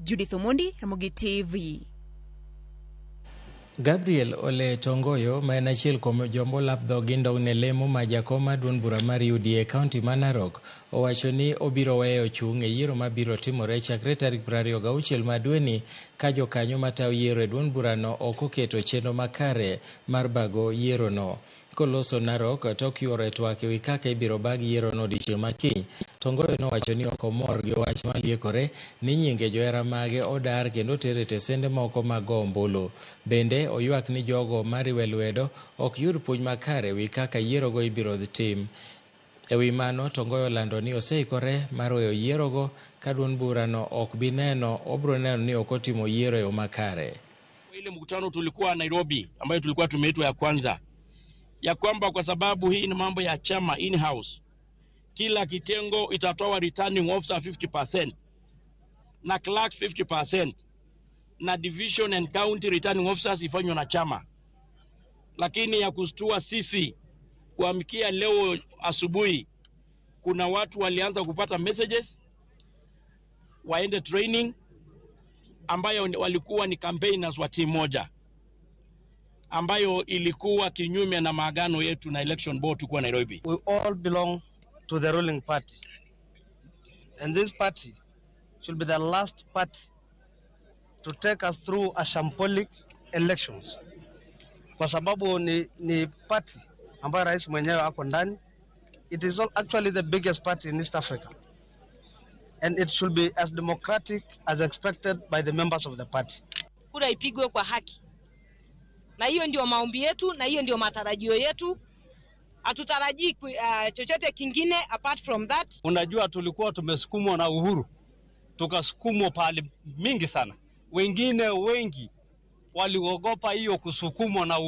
Judith Omondi, Ramogi TV. Gabriel Ole Tongoyo, ma en achiel kuom jombo lap dhog indong ne lemo ma jakom maduong' bura mar UDA kaunti ma Narok, owacho ni obiro weyo chung' e yiero mabiro timore chakre tarik 26 ma dweni ka jokanyo matayo yiero e duond burano ok oketo chenro makare mar bago yierono. Koloso Narok tok yuoro twak ewi kaka ibiro bag yierono odiechieng' makiny, Tongoyo nowacho ni ok omor gi wach maliekore ni nyinge johera mage odar kendo tere tesende moko mag go ombulu. Bende oywak ni jogo mariwe lwedo ok yud puonj makare ewi kaka yierogo ibiro tim. Ewi mano, Tongoyo lando ni oseikore mar weyo yierogo ka duond burano ok bi neno, obro neno ni ok otimo yiero e yo makare. Ile mkutano tulikuwa Nairobi ambayo tulikuwa tumeitwa ya kwanza, ya kwamba kwa sababu hii ni mambo ya chama in-house, kila kitengo itatoa returning officer 50% na clerks 50% na division and county returning officers ifanywe na chama. Lakini ya kustua sisi kuamkia leo asubuhi, kuna watu walianza kupata messages waende training ambayo walikuwa ni campaigners wa timu moja, ambayo ilikuwa kinyume na maagano yetu na election board tukuwa Nairobi. We all belong to the ruling party, and this party should be the last party to take us through a shambolic elections, kwa sababu ni party ambayo rais mwenyewe ako ndani. It is actually the biggest party in East Africa, and it should be as democratic as expected by the members of the party. Kura ipigwe kwa haki, na hiyo ndio maombi yetu, na hiyo ndio matarajio yetu. Hatutarajii chochote kingine apart from that. Unajua tulikuwa tumesukumwa na Uhuru, tukasukumwa pale mingi sana. Wengine wengi waliogopa hiyo kusukumwa na Uhuru.